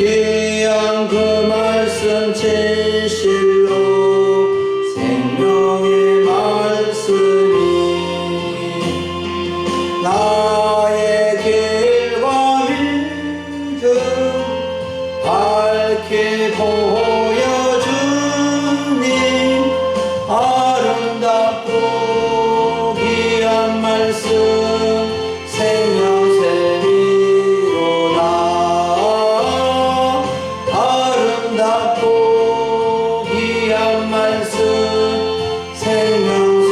귀한 그 말씀 진실로 생명의 말씀이 나의 길과 믿음 밝게 보여주니 아름답고 귀한 말씀 생명샘이로다. 아름답고 귀한 말씀 생명샘이로다.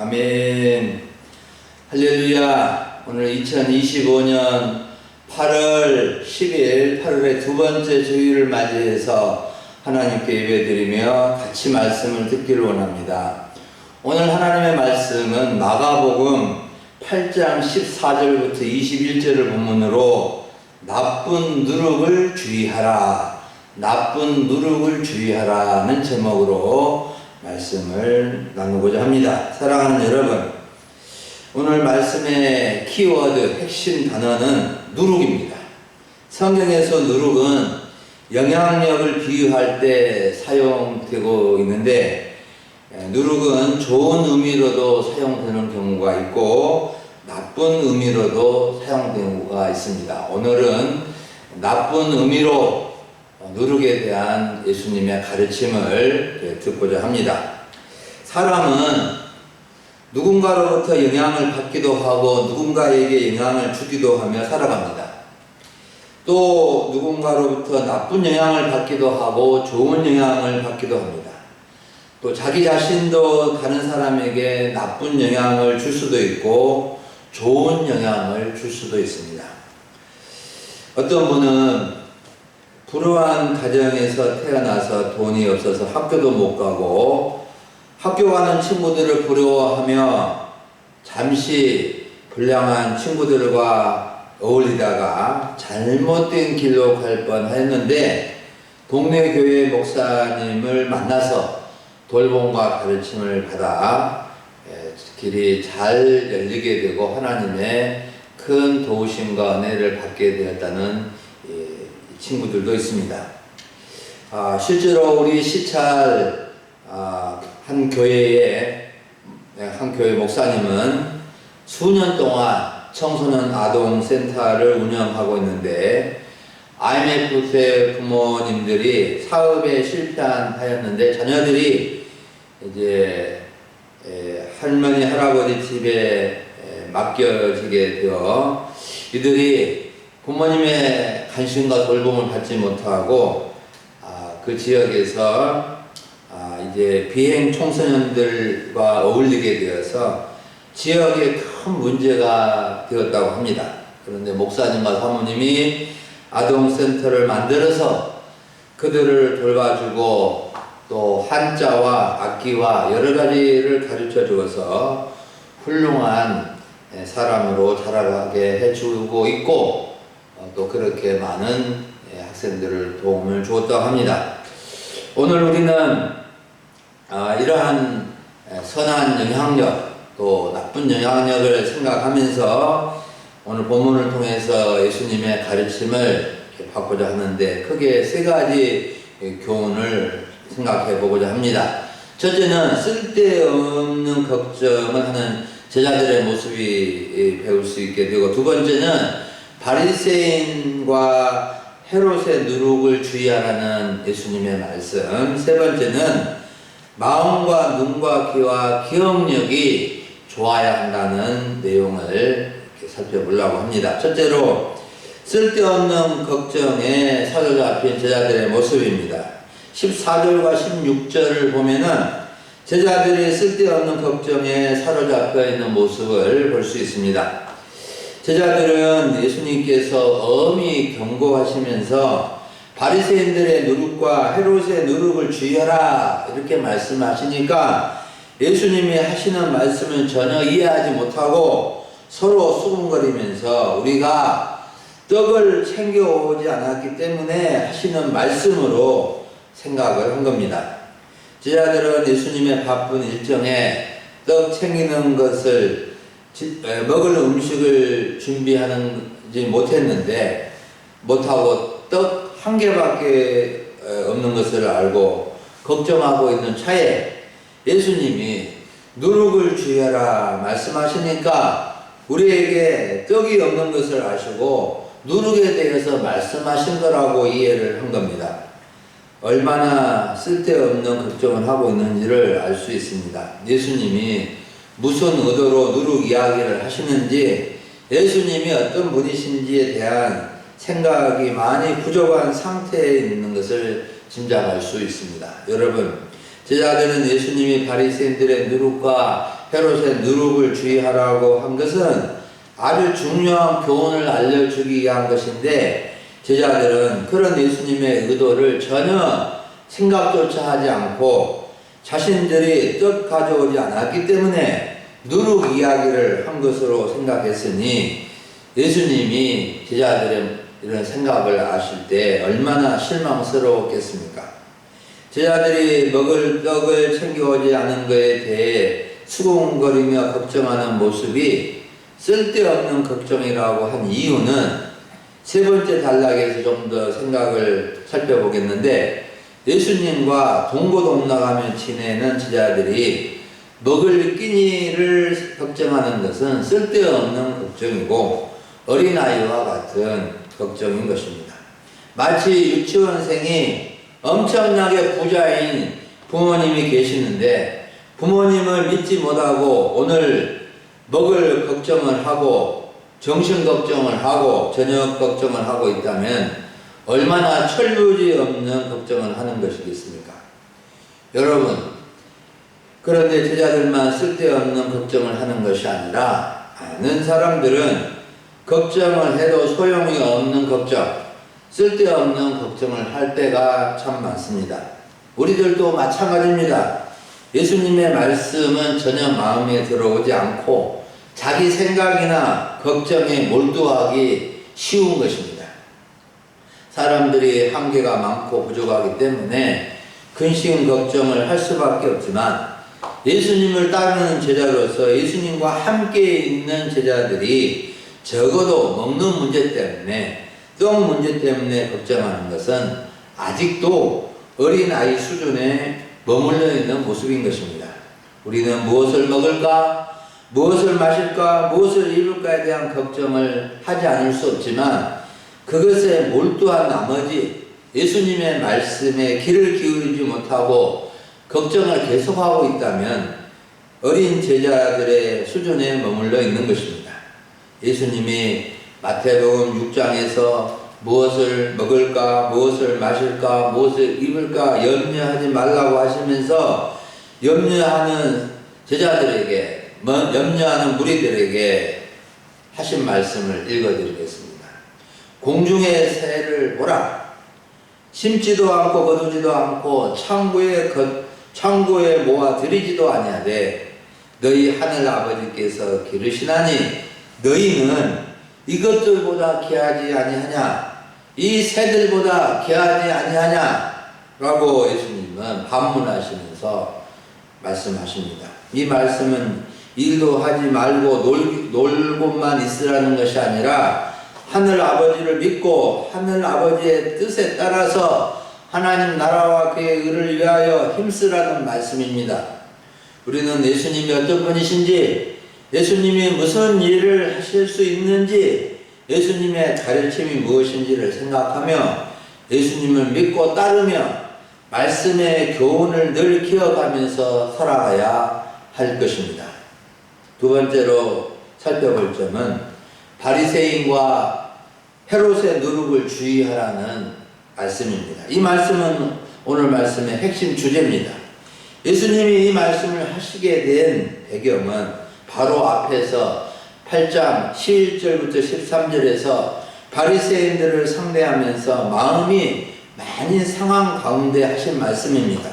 아멘. 할렐루야. 오늘 2025년 8월 10일 8월의 두 번째 주일을 맞이해서 하나님께 예배드리며 같이 말씀을 듣기를 원합니다. 오늘 하나님의 말씀은 마가복음 8장 14절부터 21절을 본문으로 나쁜 누룩을 주의하라, 나쁜 누룩을 주의하라는 제목으로 말씀을 나누고자 합니다. 사랑하는 여러분, 오늘 말씀의 키워드, 핵심 단어는 누룩입니다. 성경에서 누룩은 영향력을 비유할 때 사용되고 있는데, 누룩은 좋은 의미로도 사용되는 경우가 있고 나쁜 의미로도 사용되는 경우가 있습니다. 오늘은 나쁜 의미로 누룩에 대한 예수님의 가르침을 듣고자 합니다. 사람은 누군가로부터 영향을 받기도 하고 누군가에게 영향을 주기도 하며 살아갑니다. 또 누군가로부터 나쁜 영향을 받기도 하고 좋은 영향을 받기도 합니다. 또 자기 자신도 다른 사람에게 나쁜 영향을 줄 수도 있고 좋은 영향을 줄 수도 있습니다. 어떤 분은 불우한 가정에서 태어나서 돈이 없어서 학교도 못 가고 학교 가는 친구들을 부러워하며 잠시 불량한 친구들과 어울리다가 잘못된 길로 갈 뻔했는데 동네 교회 목사님을 만나서 돌봄과 가르침을 받아 길이 잘 열리게 되고 하나님의 큰 도우심과 은혜를 받게 되었다는 친구들도 있습니다. 실제로 우리 시찰 한 교회 목사님은 수년 동안 청소년 아동센터를 운영하고 있는데 IMF 때 부모님들이 사업에 실패하였는데 자녀들이 이제 할머니 할아버지 집에 맡겨지게 되어 이들이 부모님의 관심과 돌봄을 받지 못하고 그 지역에서 이제 비행 청소년들과 어울리게 되어서 지역에 큰 문제가 되었다고 합니다. 그런데 목사님과 사모님이 아동센터를 만들어서 그들을 돌봐주고 또 한자와 악기와 여러 가지를 가르쳐 주어서 훌륭한 사람으로 자라게 해주고 있고 또 그렇게 많은 학생들을 도움을 주었다고 합니다. 오늘 우리는 이러한 선한 영향력 또 나쁜 영향력을 생각하면서 오늘 본문을 통해서 예수님의 가르침을 받고자 하는데 크게 세 가지 교훈을 생각해 보고자 합니다. 첫째는 쓸데없는 걱정을 하는 제자들의 모습이 배울 수 있게 되고, 두 번째는 바리새인과 헤롯의 누룩을 주의하라는 예수님의 말씀, 세 번째는 마음과 눈과 귀와 기억력이 좋아야 한다는 내용을 살펴보려고 합니다. 첫째로 쓸데없는 걱정에 사로잡힌 제자들의 모습입니다. 14절과 16절을 보면은 제자들이 쓸데없는 걱정에 사로잡혀 있는 모습을 볼 수 있습니다. 제자들은 예수님께서 엄히 경고하시면서 바리새인들의 누룩과 헤롯의 누룩을 주의하라 이렇게 말씀하시니까 예수님이 하시는 말씀은 전혀 이해하지 못하고 서로 수군거리면서 우리가 떡을 챙겨오지 않았기 때문에 하시는 말씀으로 생각을 한 겁니다. 제자들은 예수님의 바쁜 일정에 떡 챙기는 것을 먹을 음식을 준비하는 못했는데 못하고 떡 한 개밖에 없는 것을 알고 걱정하고 있는 차에 예수님이 누룩을 주의하라 말씀하시니까 우리에게 떡이 없는 것을 아시고 누룩에 대해서 말씀하신 거라고 이해를 한 겁니다. 얼마나 쓸데없는 걱정을 하고 있는지를 알 수 있습니다. 예수님이 무슨 의도로 누룩 이야기를 하시는지, 예수님이 어떤 분이신지에 대한 생각이 많이 부족한 상태에 있는 것을 짐작할 수 있습니다. 여러분, 제자들은 예수님이 바리새인들의 누룩과 헤롯의 누룩을 주의하라고 한 것은 아주 중요한 교훈을 알려주기 위한 것인데, 제자들은 그런 예수님의 의도를 전혀 생각조차 하지 않고 자신들이 떡 가져오지 않았기 때문에 누룩 이야기를 한 것으로 생각했으니, 예수님이 제자들의 이런 생각을 아실 때 얼마나 실망스러웠겠습니까? 제자들이 먹을 떡을 챙겨오지 않은 것에 대해 수군거리며 걱정하는 모습이 쓸데없는 걱정이라고 한 이유는 세 번째 단락에서 좀 더 생각을 살펴보겠는데, 예수님과 동고동락하며 지내는 제자들이 먹을 끼니를 걱정하는 것은 쓸데없는 걱정이고 어린아이와 같은 걱정인 것입니다. 마치 유치원생이 엄청나게 부자인 부모님이 계시는데 부모님을 믿지 못하고 오늘 먹을 걱정을 하고 정신 걱정을 하고 저녁 걱정을 하고 있다면 얼마나 철부지 없는 걱정을 하는 것이겠습니까? 여러분, 그런데 제자들만 쓸데없는 걱정을 하는 것이 아니라 많은 사람들은 걱정을 해도 소용이 없는 걱정, 쓸데없는 걱정을 할 때가 참 많습니다. 우리들도 마찬가지입니다. 예수님의 말씀은 전혀 마음에 들어오지 않고 자기 생각이나 걱정에 몰두하기 쉬운 것입니다. 사람들이 한계가 많고 부족하기 때문에 근심 걱정을 할 수밖에 없지만, 예수님을 따르는 제자로서 예수님과 함께 있는 제자들이 적어도 먹는 문제 때문에, 떡 문제 때문에 걱정하는 것은 아직도 어린아이 수준에 머물러 있는 모습인 것입니다. 우리는 무엇을 먹을까, 무엇을 마실까, 무엇을 입을까에 대한 걱정을 하지 않을 수 없지만, 그것에 몰두한 나머지 예수님의 말씀에 귀를 기울이지 못하고 걱정을 계속하고 있다면 어린 제자들의 수준에 머물러 있는 것입니다. 예수님이 마태복음 6장에서 무엇을 먹을까, 무엇을 마실까, 무엇을 입을까 염려하지 말라고 하시면서 염려하는 제자들에게, 염려하는 무리들에게 하신 말씀을 읽어드리겠습니다. 공중의 새를 보라. 심지도 않고 거두지도 않고 창고에 모아 들이지도 아니하되 너희 하늘 아버지께서 기르시나니 너희는 이것들보다 귀하지 아니하냐, 이 새들보다 귀하지 아니하냐 라고 예수님은 반문하시면서 말씀하십니다. 이 말씀은 일도 하지 말고 놀고만 있으라는 것이 아니라 하늘 아버지를 믿고 하늘 아버지의 뜻에 따라서 하나님 나라와 그의 의를 위하여 힘쓰라는 말씀입니다. 우리는 예수님이 어떤 분이신지, 예수님이 무슨 일을 하실 수 있는지, 예수님의 가르침이 무엇인지를 생각하며 예수님을 믿고 따르며 말씀의 교훈을 늘 기억하면서 살아가야 할 것입니다. 두 번째로 살펴볼 점은 바리새인과 헤롯의 누룩을 주의하라는 말씀입니다. 이 말씀은 오늘 말씀의 핵심 주제입니다. 예수님이 이 말씀을 하시게 된 배경은 바로 앞에서 8장 11절부터 13절에서 바리새인들을 상대하면서 마음이 많이 상한 가운데 하신 말씀입니다.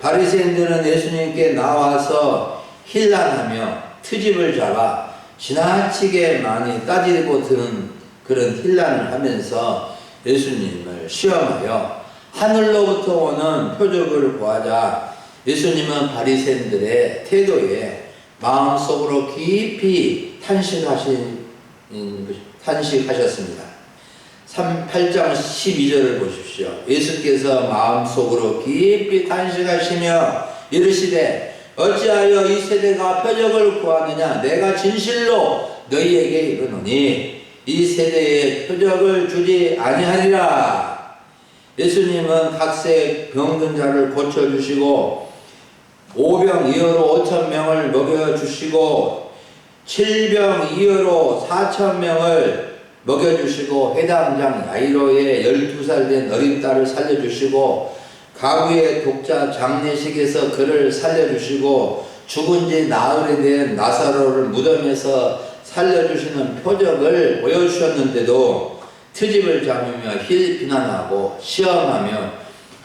바리새인들은 예수님께 나와서 힐난하며 트집을 잡아 지나치게 많이 따지고 드는 그런 힐난을 하면서 예수님을 시험하여 하늘로부터 오는 표적을 구하자 예수님은 바리새인들의 태도에 마음속으로 깊이 탄식하신 탄식하셨습니다. 8장 12절을 보십시오. 예수께서 마음속으로 깊이 탄식하시며 이르시되 어찌하여 이 세대가 표적을 구하느냐. 내가 진실로 너희에게 이르노니 이 세대에 표적을 주지 아니하리라. 예수님은 각색 병든 자를 고쳐주시고 오병 이어로 5,000명을 먹여주시고 7병 이어로 4,000명을 먹여주시고 회당장 야이로의 12살 된 어린 딸을 살려주시고 가구의 독자 장례식에서 그를 살려주시고 죽은 지 나흘이 된 나사로를 무덤에서 살려주시는 표적을 보여주셨는데도 트집을 잡으며 비난하고 시험하며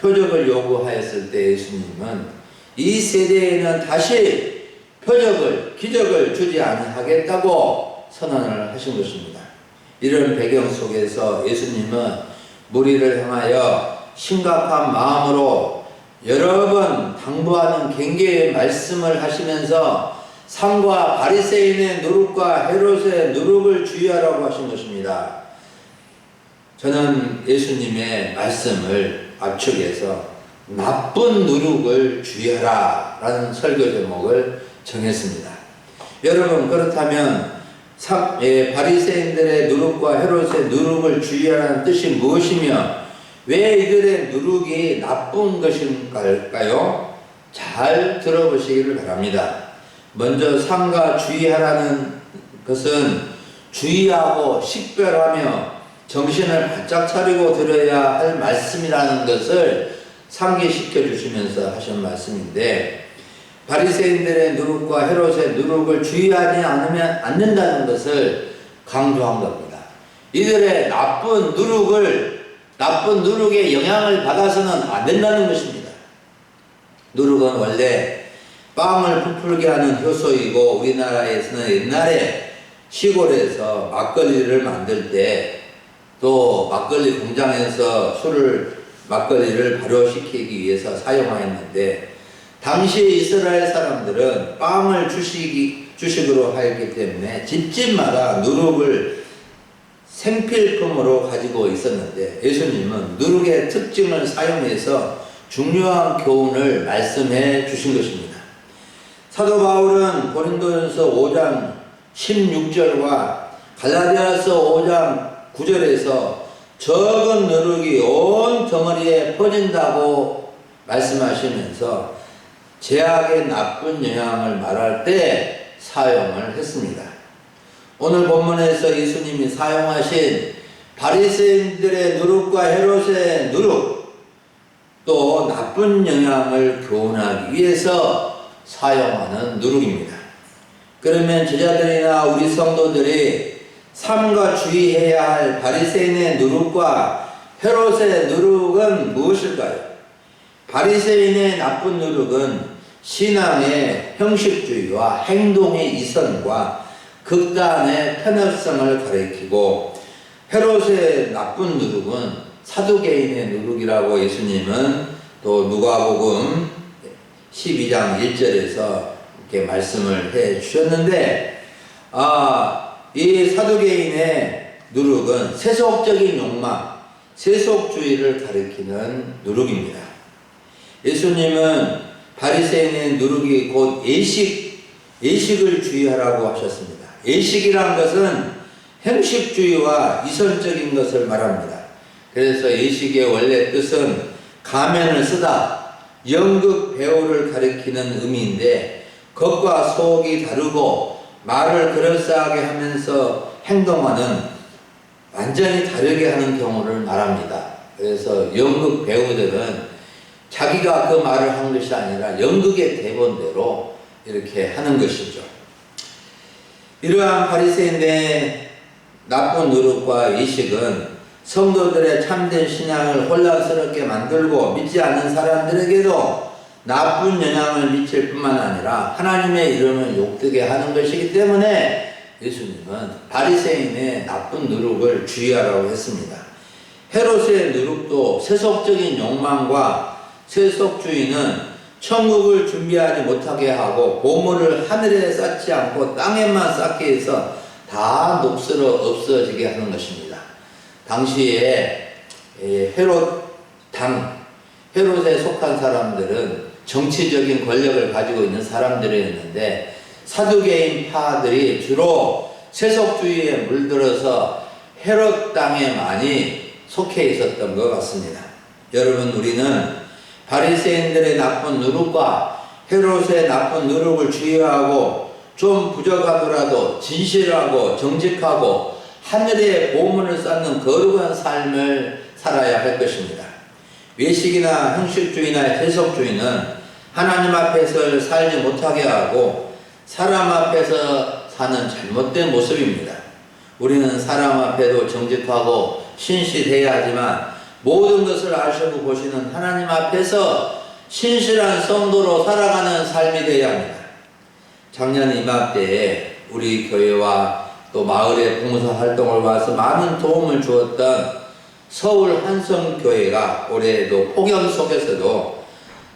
표적을 요구하였을 때 예수님은 이 세대에는 다시 표적을 기적을 주지 아니하겠다고 선언을 하신 것입니다. 이런 배경 속에서 예수님은 무리를 향하여 심각한 마음으로 여러 번 당부하는 경계의 말씀을 하시면서 상과 바리새인의 누룩과 헤롯의 누룩을 주의하라고 하신 것입니다. 저는 예수님의 말씀을 압축해서 나쁜 누룩을 주의하라 라는 설교 제목을 정했습니다. 여러분, 그렇다면 바리새인들의 누룩과 헤롯의 누룩을 주의하라는 뜻이 무엇이며 왜 이들의 누룩이 나쁜 것일까요? 잘 들어보시기를 바랍니다. 먼저 상가 주의하라는 것은 주의하고 식별하며 정신을 바짝 차리고 들어야 할 말씀이라는 것을 상기시켜 주시면서 하신 말씀인데, 바리새인들의 누룩과 헤롯의 누룩을 주의하지 않는다는 것을 강조한 겁니다. 이들의 나쁜 누룩의 영향을 받아서는 안 된다는 것입니다. 누룩은 원래 빵을 부풀게 하는 효소이고 우리나라에서는 옛날에 시골에서 막걸리를 만들 때 또 막걸리 공장에서 막걸리를 발효시키기 위해서 사용하였는데, 당시 이스라엘 사람들은 빵을 주식으로 하였기 때문에 집집마다 누룩을 생필품으로 가지고 있었는데, 예수님은 누룩의 특징을 사용해서 중요한 교훈을 말씀해 주신 것입니다. 사도 바울은 고린도전서 5장 16절과 갈라디아서 5장 9절에서 적은 누룩이 온 덩어리에 퍼진다고 말씀하시면서 제약의 나쁜 영향을 말할 때 사용을 했습니다. 오늘 본문에서 예수님이 사용하신 바리새인들의 누룩과 헤롯의 누룩, 또 나쁜 영향을 교훈하기 위해서 사용하는 누룩입니다. 그러면 제자들이나 우리 성도들이 삼가 주의해야 할 바리새인의 누룩과 헤롯의 누룩은 무엇일까요? 바리새인의 나쁜 누룩은 신앙의 형식주의와 행동의 이성과 극단의 편협성을 가리키고, 헤롯의 나쁜 누룩은 사두개인의 누룩이라고 예수님은 또 누가복음 12장 1절에서 이렇게 말씀을 해 주셨는데, 이 사두개인의 누룩은 세속적인 욕망, 세속주의를 가리키는 누룩입니다. 예수님은 바리새인의 누룩이 곧 예식을 주의하라고 하셨습니다. 예식이란 것은 형식주의와 이성적인 것을 말합니다. 그래서 예식의 원래 뜻은 가면을 쓰다, 연극 배우를 가리키는 의미인데, 겉과 속이 다르고 말을 그럴싸하게 하면서 행동하는 완전히 다르게 하는 경우를 말합니다. 그래서 연극 배우들은 자기가 그 말을 한 것이 아니라 연극의 대본대로 이렇게 하는 것이죠. 이러한 바리새인의 나쁜 누룩과 의식은 성도들의 참된 신앙을 혼란스럽게 만들고 믿지 않는 사람들에게도 나쁜 영향을 미칠 뿐만 아니라 하나님의 이름을 욕되게 하는 것이기 때문에 예수님은 바리새인의 나쁜 누룩을 주의하라고 했습니다. 헤롯의 누룩도 세속적인 욕망과 세속주의는 천국을 준비하지 못하게 하고 보물을 하늘에 쌓지 않고 땅에만 쌓게 해서 다 녹슬어 없어지게 하는 것입니다. 당시에 헤롯에 속한 사람들은 정치적인 권력을 가지고 있는 사람들이었는데 사두개인 파들이 주로 세속주의에 물들어서 헤롯 땅에 많이 속해 있었던 것 같습니다. 여러분, 우리는 바리새인들의 나쁜 누룩과 헤롯의 나쁜 누룩을 주의하고 좀 부족하더라도 진실하고 정직하고 하늘의 보물을 쌓는 거룩한 삶을 살아야 할 것입니다. 외식이나 형식주의나 세속주의는 하나님 앞에서 살지 못하게 하고 사람 앞에서 사는 잘못된 모습입니다. 우리는 사람 앞에도 정직하고 신실해야 하지만 모든 것을 아시고 보시는 하나님 앞에서 신실한 성도로 살아가는 삶이 되어야 합니다. 작년 이맘때에 우리 교회와 또 마을의 봉사 활동을 와서 많은 도움을 주었던 서울 한성교회가 올해도 폭염 속에서도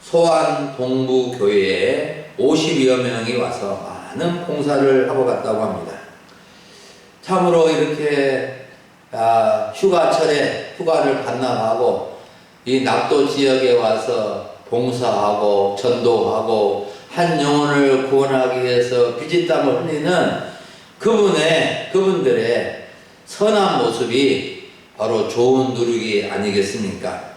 소안 동부교회에 50여 명이 와서 많은 봉사를 하고 갔다고 합니다. 참으로 이렇게 휴가철에 휴가를 반납하고 이 낙도 지역에 와서 봉사하고 전도하고 한 영혼을 구원하기 위해서 피지땀을 흘리는 그분들의 선한 모습이 바로 좋은 누룩이 아니겠습니까?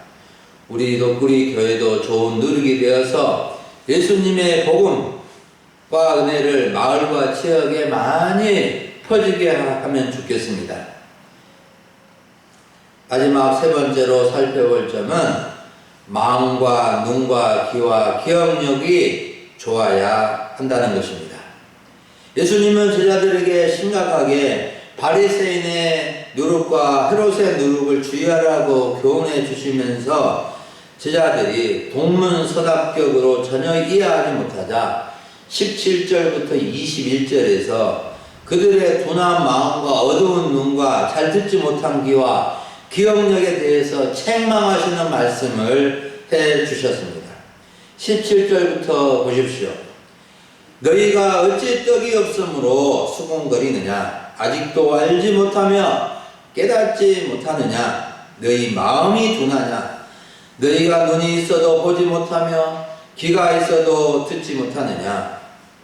우리 교회도 좋은 누룩이 되어서 예수님의 복음과 은혜를 마을과 지역에 많이 퍼지게 하면 좋겠습니다. 마지막 세 번째로 살펴볼 점은 마음과 눈과 귀와 기억력이 좋아야 한다는 것입니다. 예수님은 제자들에게 심각하게 바리새인의 누룩과 헤롯의 누룩을 주의하라고 교훈해 주시면서 제자들이 동문서답격으로 전혀 이해하지 못하자 17절부터 21절에서 그들의 둔한 마음과 어두운 눈과 잘 듣지 못한 귀와 기억력에 대해서 책망하시는 말씀을 해 주셨습니다. 17절부터 보십시오. 너희가 어찌 떡이 없으므로 수군거리느냐? 아직도 알지 못하며 깨닫지 못하느냐? 너희 마음이 둔하냐? 너희가 눈이 있어도 보지 못하며 귀가 있어도 듣지 못하느냐?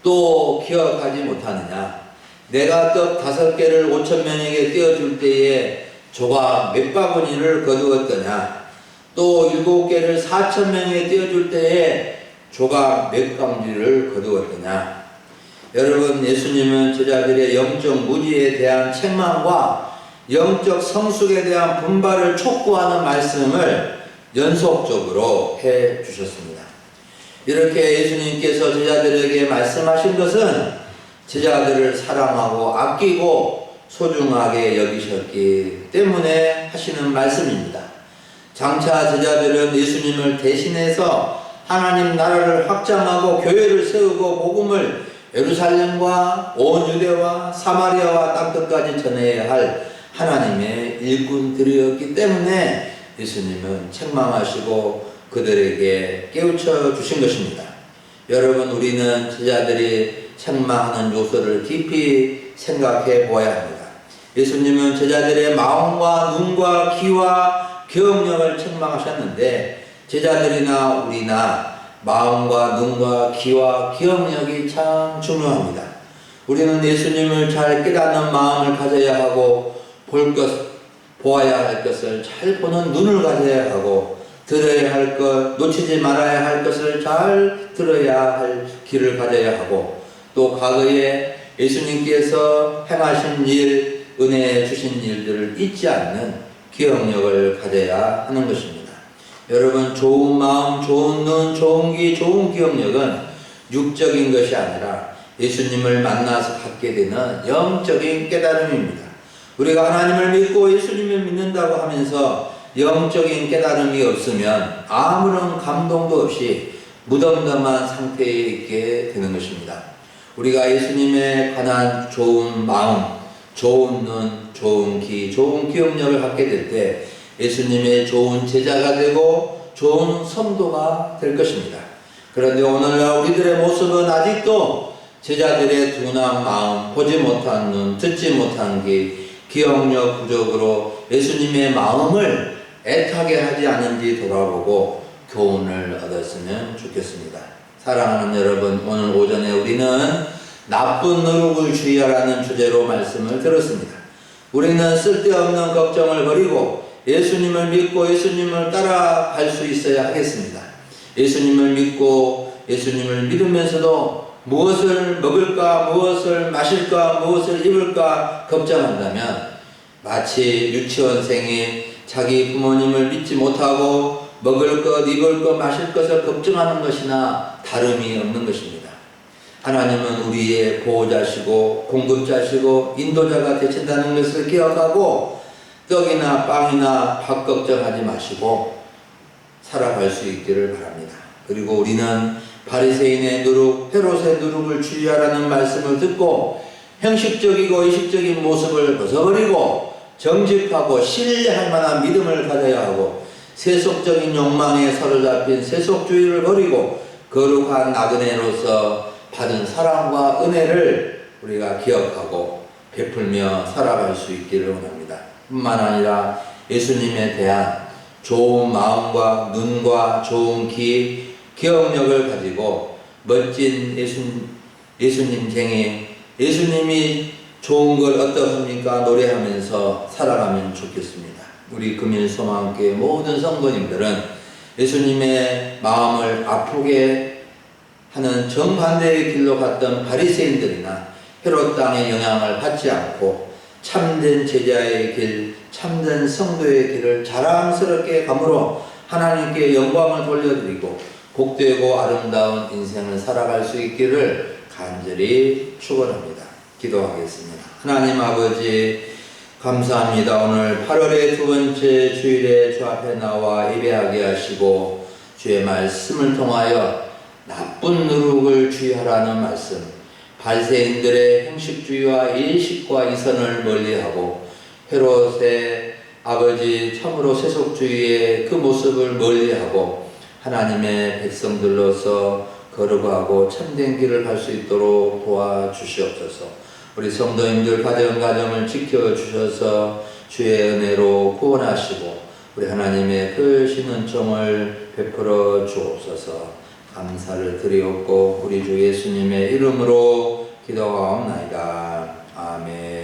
또 기억하지 못하느냐? 내가 떡 5개를 5,000명에게 떼어줄 때에 조각 몇 바구니를 거두었더냐? 또 7개를 4,000명에게 떼어줄 때에 조각 몇 강지를 거두었더냐? 여러분, 예수님은 제자들의 영적 무지에 대한 책망과 영적 성숙에 대한 분발을 촉구하는 말씀을 연속적으로 해 주셨습니다. 이렇게 예수님께서 제자들에게 말씀하신 것은 제자들을 사랑하고 아끼고 소중하게 여기셨기 때문에 하시는 말씀입니다. 장차 제자들은 예수님을 대신해서 하나님 나라를 확장하고 교회를 세우고 복음을 예루살렘과 온 유대와 사마리아와 땅끝까지 전해야 할 하나님의 일꾼들이었기 때문에 예수님은 책망하시고 그들에게 깨우쳐 주신 것입니다. 여러분, 우리는 제자들이 책망하는 요소를 깊이 생각해 보아야 합니다. 예수님은 제자들의 마음과 눈과 귀와 기억력을 책망하셨는데 제자들이나 우리나 마음과 눈과 귀와 기억력이 참 중요합니다. 우리는 예수님을 잘 깨닫는 마음을 가져야 하고 보아야 할 것을 잘 보는 눈을 가져야 하고 들어야 할 것, 놓치지 말아야 할 것을 잘 들어야 할 귀를 가져야 하고 또 과거에 예수님께서 행하신 일, 은혜 주신 일들을 잊지 않는 기억력을 가져야 하는 것입니다. 여러분, 좋은 마음, 좋은 눈, 좋은 귀, 좋은 기억력은 육적인 것이 아니라 예수님을 만나서 갖게 되는 영적인 깨달음입니다. 우리가 하나님을 믿고 예수님을 믿는다고 하면서 영적인 깨달음이 없으면 아무런 감동도 없이 무덤덤한 상태에 있게 되는 것입니다. 우리가 예수님에 관한 좋은 마음, 좋은 눈, 좋은 귀, 좋은 기억력을 갖게 될 때 예수님의 좋은 제자가 되고 좋은 성도가 될 것입니다. 그런데 오늘날 우리들의 모습은 아직도 제자들의 둔한 마음, 보지 못한 눈, 듣지 못한 귀, 기억력 부족으로 예수님의 마음을 애타게 하지 않은지 돌아보고 교훈을 얻었으면 좋겠습니다. 사랑하는 여러분, 오늘 오전에 우리는 나쁜 노력을 주의하라는 주제로 말씀을 들었습니다. 우리는 쓸데없는 걱정을 버리고 예수님을 믿고 예수님을 따라갈 수 있어야 하겠습니다. 예수님을 믿고 예수님을 믿으면서도 무엇을 먹을까, 무엇을 마실까, 무엇을 입을까 걱정한다면 마치 유치원생이 자기 부모님을 믿지 못하고 먹을 것, 입을 것, 마실 것을 걱정하는 것이나 다름이 없는 것입니다. 하나님은 우리의 보호자시고 공급자시고 인도자가 되신다는 것을 기억하고 떡이나 빵이나 밥 걱정하지 마시고 살아갈 수 있기를 바랍니다. 그리고 우리는 바리새인의 누룩, 헤롯의 누룩을 주의하라는 말씀을 듣고 형식적이고 의식적인 모습을 벗어버리고 정직하고 신뢰할 만한 믿음을 가져야 하고 세속적인 욕망에 사로잡힌 세속주의를 버리고 거룩한 나그네로서 받은 사랑과 은혜를 우리가 기억하고 베풀며 살아갈 수 있기를 원합니다. 뿐만 아니라 예수님에 대한 좋은 마음과 눈과 좋은 귀, 기억력을 가지고 멋진 예수님쟁이, 예수님이 좋은 걸 어떻습니까? 노래하면서 살아가면 좋겠습니다. 우리 금일소망교회 모든 성도님들은 예수님의 마음을 아프게 하는 정반대의 길로 갔던 바리새인들이나 헤롯 땅의 영향을 받지 않고 참된 제자의 길, 참된 성도의 길을 자랑스럽게 감으로 하나님께 영광을 돌려드리고 복되고 아름다운 인생을 살아갈 수 있기를 간절히 축원합니다. 기도하겠습니다. 하나님 아버지 감사합니다. 오늘 8월의 두 번째 주일에 주 앞에 나와 예배하게 하시고 주의 말씀을 통하여 나쁜 누룩을 주의하라는 말씀, 바리새인들의 형식주의와 일식과 이선을 멀리하고 헤롯의 아버지 참으로 세속주의의 그 모습을 멀리하고 하나님의 백성들로서 거룩하고 참된 길을 갈 수 있도록 도와주시옵소서. 우리 성도님들 가정을 지켜주셔서 주의 은혜로 구원하시고 우리 하나님의 크신 은총을 베풀어 주옵소서. 감사를 드리옵고 우리 주 예수님의 이름으로 기도하옵나이다. 아멘.